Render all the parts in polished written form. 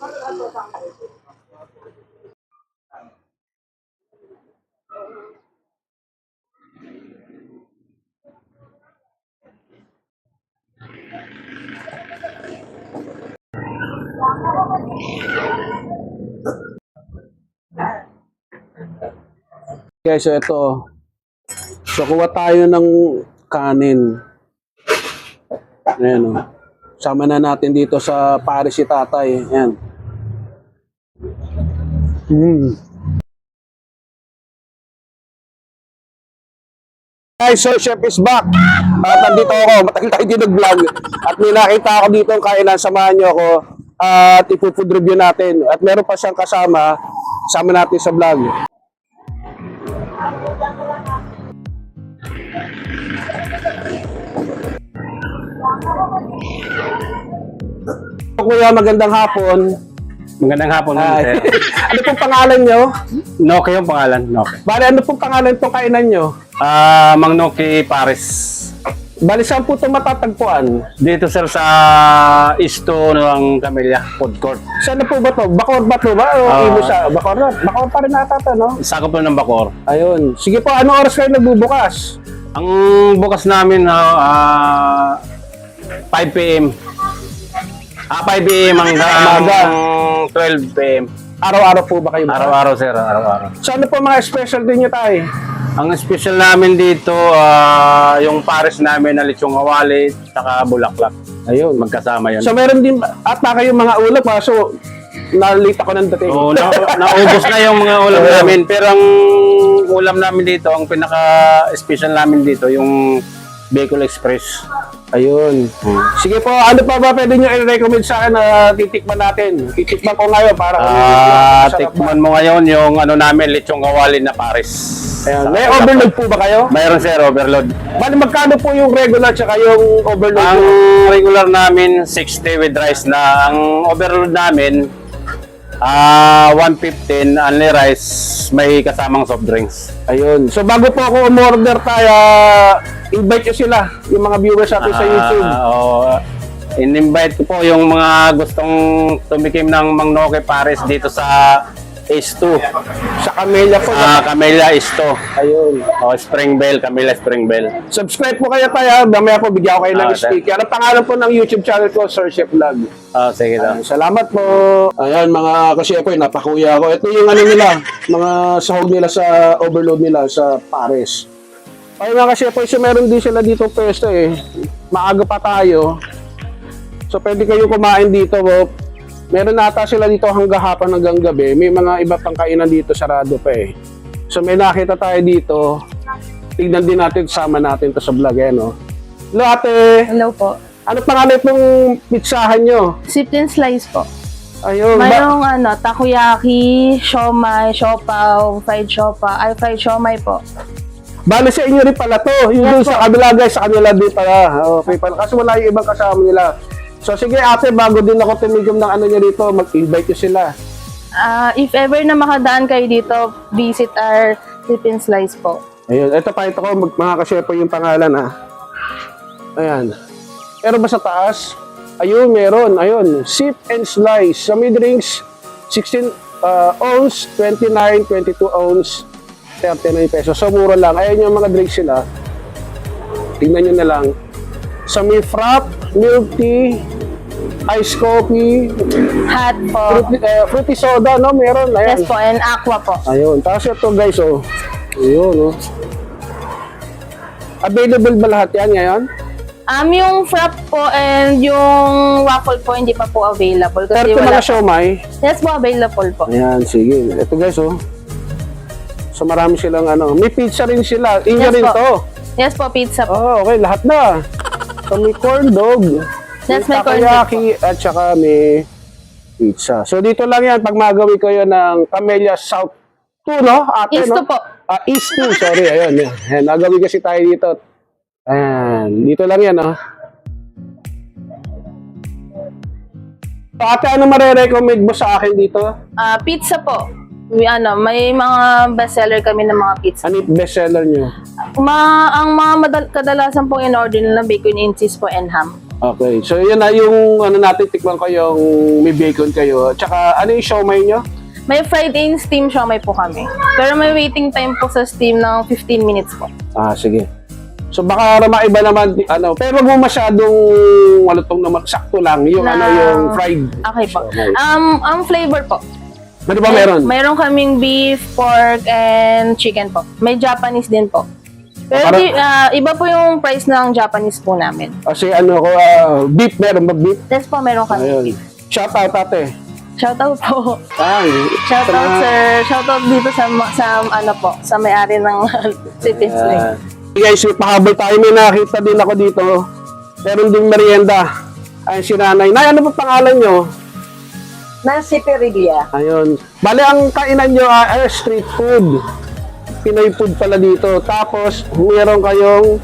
Guys, so ito. So, kuha tayo ng kanin. Ayan, o. Sama na natin dito sa Paris si tatay. Ayan. Guys, so Chef is back. At nandito ako. Matagal tayo din nag-vlog. At may nakita ako dito ang kainan. Samahan nyo ako. At ipo-food review natin. At meron pa siyang kasama. Sama natin sa vlog. Kuya, magandang hapon. Magandang hapon, sir. Ano pong pangalan nyo? Noki yung pangalan, Noki. Bale, ano pong pangalan itong kainan nyo? Mang Noki Paris. Bale, saan po itong matatagpuan? Dito, sir, sa Isto ng Camellia Food Court. Saan na po ba ito? Bakor ba ito ba? O Ilo siya? Bakor na? Bakor pa rin nata ito, no? Sakop po ng Bacor. Ayun. Sige po, anong oras kayo nagbubukas? Ang bukas namin, 5 p.m. 5 p.m. hanggang 12 p.m. Araw-araw po ba kayo? Araw-araw, sir. Araw-araw. So, ano po mga special din nyo tayo? Ang special namin dito, yung Paris namin na lechong awali, saka bulaklak. Ayun. Magkasama yan. So, meron din ata kayong mga ulap, ha? So, na-late ako ng dating. Oo, naubos na yung mga ulam namin. Pero ang ulam namin dito, ang pinaka-special namin dito, yung Bicol Express. Ayun. Sige po, ano pa ba pwede nyo i-recommend sa akin na titikman natin? Titikman ko ngayon para Tikman mo ngayon yung ano namin, lechong kawali na Paris. Ayan. May overload po ba kayo? Mayroon, sir, overload. Bali, magkano po yung regular tsaka yung overload? Ang regular namin, 60 with rice na. Ang overload namin, 115 only rice, may kasamang soft drinks. Ayun. So, bago po ako umorder tayo, invite nyo sila, yung mga viewers natin sa YouTube. In-invite ko po yung mga gustong tumikim ng Mang Noki Paris dito sa Isto. Sa Camellia po. Camellia Isto. Ayun. Spring Bell, Camellia Spring Bell. Subscribe po kayo tayo. Mamaya po, bigyan ko kayo ng sir. sticker. Ang pangalan po ng YouTube channel ko, Sir Chef Vlog. Sige lang. Salamat po. Ayan, mga kasyepoy, napakuya ko. Ito yung ano nila, mga sahog nila sa overload nila sa Paris. Ay mga kasyepoy, so meron din sila dito pwesto eh. Maaga pa tayo. So pwede kayo kumain dito. Meron nata sila dito hanggang hapon hanggang gabi. May mga iba pang kainan dito, sarado pa eh. So may nakita tayo dito. Tignan din natin, sama natin to sa vlog eh, no? Hello ate! Hello po. Ano pangalan itong pizzahan nyo? Sip and slice po. Ayun. Mayroong takoyaki, siomay, siopaw, fried siomay po. Bale sa inyo rin pala to. Yung Yes, dun sa kabila guys, sa kanila din pala. Okay pala. Kasi wala yung ibang kasama nila. So sige ate, bago din ako tumigom ng ano nyo dito, mag-invite nyo sila. If ever na makadaan kayo dito, visit our Sip and Slice po. Ayun, ito pa ito ko, mga kasyepo yung pangalan ha. Ayan. Pero ba sa taas? Ayun, meron. Ayun, Sip and Slice. Sa mid-drinks, 16 ounce, 29, 22 ounce, 39 pesos. So mura lang. Ayan yung mga drinks sila. Tingnan nyo na lang. Sa may frap, milk tea, ice coffee, Hot po. fruity soda, no? Meron. Ayan. Yes po, and aqua po. Ayun. Tapos ito guys, oh. Ayun, oh. Available ba lahat yan ngayon? Yung frap po and yung waffle po hindi pa po available. Pero Kasi ito wala mga siomay. Yes po, available po. Ayan, sige. Ito guys, oh. So marami silang ano. May pizza rin sila. Inyo Yes rin po. to. Yes po, pizza po. Oh, okay. Lahat na. So may corn dog. Yes, may may corn dog takoyaki at saka may pizza. So dito lang yan pag magawi kayo ng Camellia South 2, no? Ate, East no? 2 po. East 2. Sorry, ayun. Ayan, nagawi kasi tayo dito. Ayan. Dito lang yan, no? So, ate, ano marirecommend mo sa akin dito? Pizza po. May mga bestseller kami ng mga pizza. Ano yung bestseller nyo? Ang mga kadalasan pong in-order nila, bacon and cheese po and ham. Okay. So, yun na yung ano natin, tikman ko yung may bacon kayo. Tsaka, ano yung siomay nyo? May fried in steam siomay po kami. Pero may waiting time po sa steam ng 15 minutes po. Ah, sige. So, baka maiba naman, ano, pero wag mo masyadong, malutong naman, sakto lang, yung Na- ano, yung fried. Okay po. siomay. Ang flavor po. Ano ba meron? Mayroon kaming beef, pork, and chicken po. May Japanese din po. Pero iba po yung price ng Japanese po namin. Kasi ano ko, beef, meron ba beef? Yes po, meron kami Ayun. beef. Shout out, ate. Shoutout po. Ay, Shoutout sir. Shoutout dito sa ano po, sa may-ari ng Sipin Sling. Guys, pahabol tayo. May nakita din ako dito. Meron ding merienda. Ay, si nanay. Nay, ano pa pangalan nyo? Nancy Perilla. Ayun. Bale, ang kainan nyo ay street food. Pinoy food pala dito. Tapos, meron kayong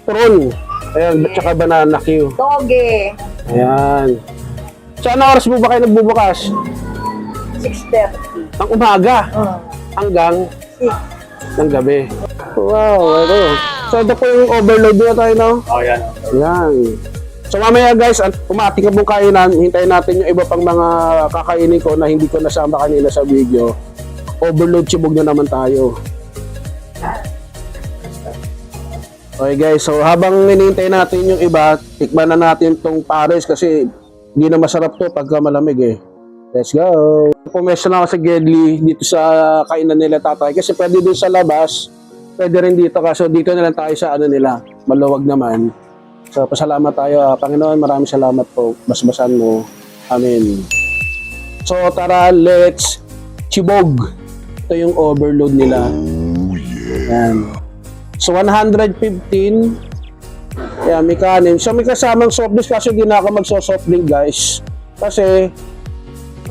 turon. Ayan, tsaka banana Q. Toge. Ayan. So, ano oras mo ba kayo nagbubukas? 6:30. Ang umaga. Hanggang ng gabi. Wow, ano. So, ito po yung overload na tayo, no? Oh, yan. Ayan. So, mamaya guys, umati ka pong kainan. Hintayin natin yung iba pang mga kakainin ko na hindi ko nasama kanina sa video. Overload chibog na naman tayo. Okay guys, so habang hinihintay natin yung iba, tikman na natin tong pares kasi hindi na masarap to pagka malamig eh. Let's go! Pumesa na ako sa Gedli dito sa kainan nila tatay kasi pwede din sa labas, pwede rin dito kaso dito na lang tayo sa ano nila, maluwag naman. So pasalamat tayo, Panginoon, maraming salamat po, basbasan mo. Amen. So tara, let's chibog. Ito yung overload nila. Yan. So 115. Yan, may kanin. So may kasamang soft drinks kasi hindi na ako magso-soft drink guys. Kasi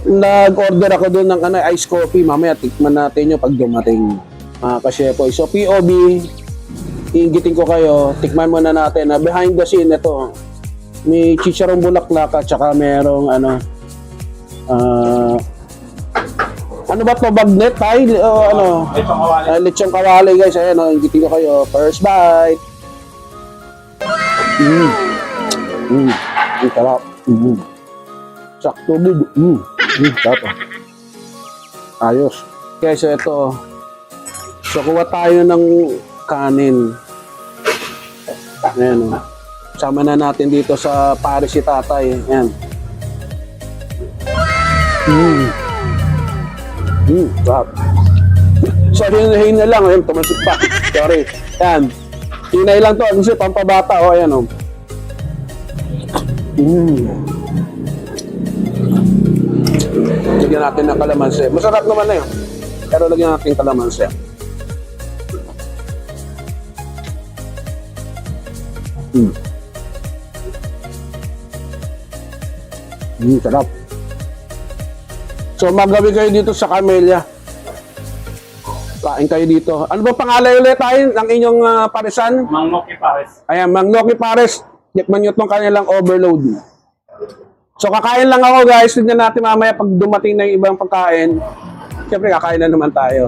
nag-order ako doon ng ice coffee. Mamaya tikman natin yung pag dumating. Kasi po. So POB, iingitin ko kayo. Tikman muna natin. Behind the scene ito. May chicharong bulaklak at saka merong ano ba to, bagnet tayo? Ano? Lechong kawali guys. Ayan, ingitin ko kayo. First bite. Ang sarap. Sakto din. Sarap. Ayos. Guys, so ito. So, kuha tayo ng kanin. Ayan, sama na natin dito sa Paris si tatay. Ayan. Sarap. Sorry, hinay lang. Ayan, tumasip pa. Sorry. Ayan. Hinay lang to. Kasi pampabata. O, ayan, o. Lagyan natin ng kalamansi. Masarap naman na yun. Pero lagyan natin kalamansi. Sarap. So, magabi kayo dito sa Camellia. Kain kayo dito. Ano ba pangalan ulit tayo ng inyong parisan? Mang Noki Pares. Ayan, Mang Noki Pares. Tikman nyo itong kanilang overload. So, kakain lang ako guys. Tignan natin mamaya pag dumating na yung ibang pagkain. Siyempre, kakain na naman tayo.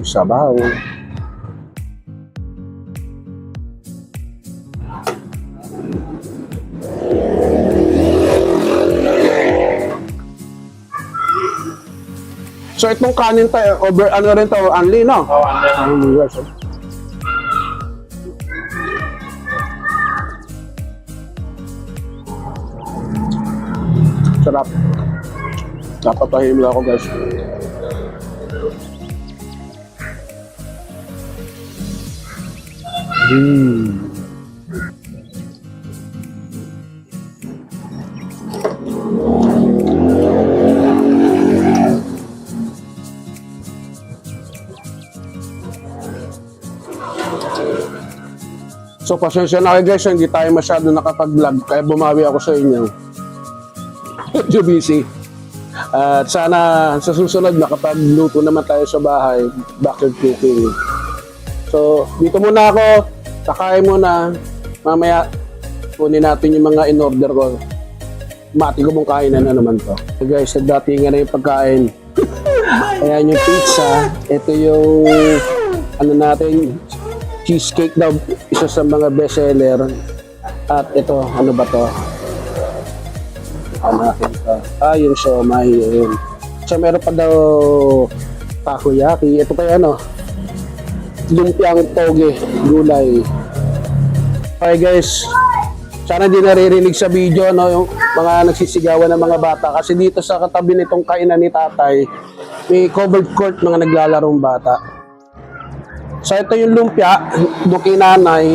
Sabaw. So, itong kanin tayo, over, ano rin to, only, no? Oh, ano yan. Sarap. Napatahimik ako guys. So, pasensya na kayo guys, hindi tayo masyado nakapag-vlog, kaya bumawi ako sa inyo. Medyo busy. At sana sa susunod makapagluto naman tayo sa bahay, backyard cooking. So, dito muna ako, kakain muna, mamaya kunin natin yung mga in-order ko. Mati ko mong kainan na naman to. So guys, nagdatingan na yung pagkain. Ayan yung pizza, ito yung ano natin, cheesecake daw, isa sa mga bestseller. At ito, ano ba to? Ano natin ito? Yung siomay, yun. So meron pa daw takoyaki. Ito pa yan, lumpiang toge, gulay. Okay guys, sana di naririnig sa video yung mga nagsisigawan ng mga bata kasi dito sa katabi nitong kainan ni tatay may covered court mga naglalarong bata. So ito yung lumpia, doon kay nanay,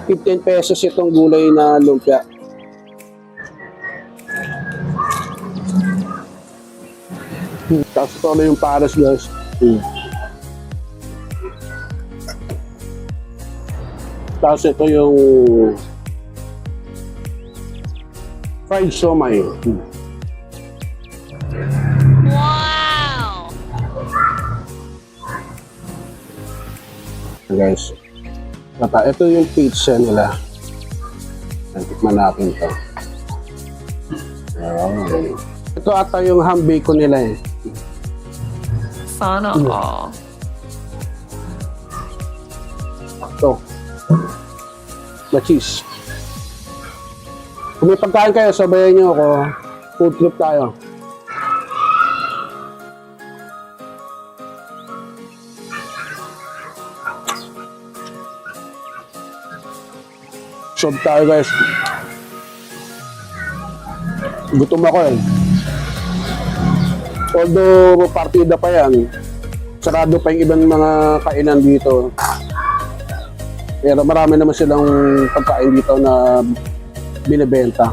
15 pesos itong gulay na lumpia. Tapos ito na yung pares guys. Tapos ito yung fried siomai. Wow! Guys, ito yung pizza nila. Tikman natin ito. Ito ata yung ham bacon nila eh. Sana all. Ito. Na cheese. Kung may pagkain kayo, sabayan nyo ako. Food trip tayo. Sob tayo guys. Gutom ako eh. Although partida pa yan, sarado pa yung ibang mga kainan dito. Pero marami naman silang pagkain dito na binibenta.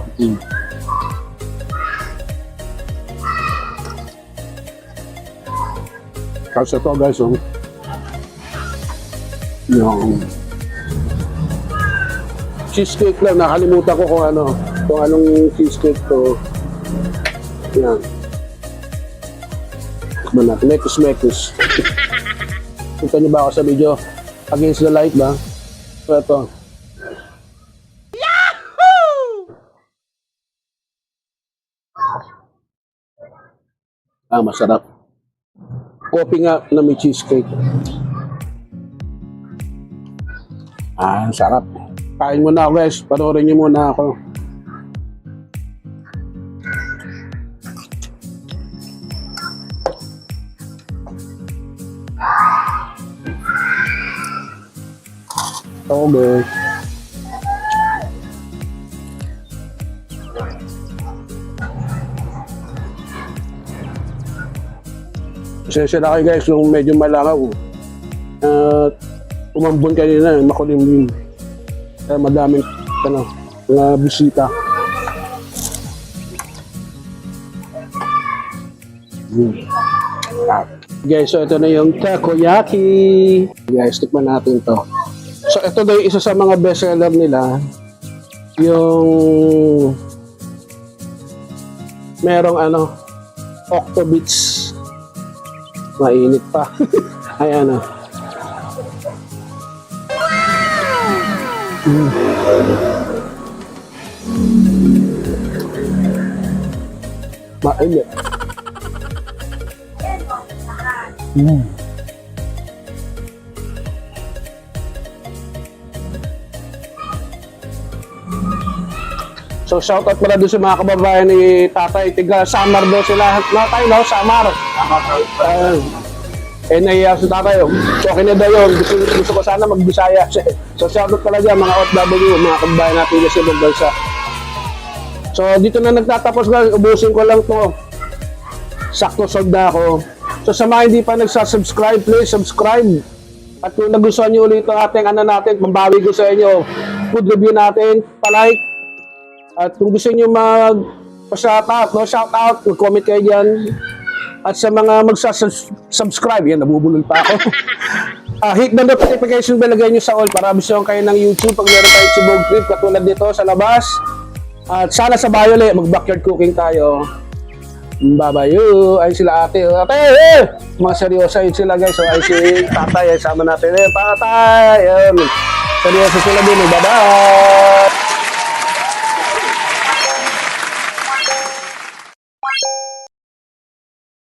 Kasi ito guys, yung cheesecake lang, nakalimutan ko kung anong cheesecake to. Yan. Tikman natin, mekos. Kita niyo ba ako sa video? Against the light ba? So ito. Masarap. Coffee nga na may cheesecake. Sarap. Kain muna ako guys. Panoorin niyo muna ako. Okay. Pasensya na kayo guys kung medyo malangaw. Umambon kanina, makulimlim. Kaya madaming mga bisita. Guys, so ito na yung takoyaki. Guys, tikman natin to. So ito daw yung isa sa mga bestseller nila. Yung merong octobits. Mainit pa. Ayan Mainit. So shoutout pala doon sa mga kababayan ni Tatay. Tiga Samar daw sila. Samar. Nahiya si Tatay. So okay na daw yun. Gusto ko sana mag-Bisaya. So shoutout pala dyan mga OFW, mga kababayan natin sa ibang bansa. So dito na nagtatapos guys. Ubusin ko lang to. Sakto solda ako. So sa mga hindi pa nagsasubscribe, please subscribe. At kung nagustuhan nyo ulit ang ating natin, pambawi ko sa inyo. Food review natin, palike. At kung gusto nyo mag-shoutout, shoutout, mag-comment kayo dyan. At sa mga magsasubscribe, yan, nabubulol pa ako. Hit the notification bell, lagay nyo sa all para abisuhan kayo ng YouTube pag meron tayo sibog trip katulad dito sa labas. At sana sa bayo ulit, mag-backyard cooking tayo. Babayo, ay sila ate. Mga seryoso yun sila guys. So ay si tatay, ay sama natin. Patay! Seryoso sila din. Bye-bye!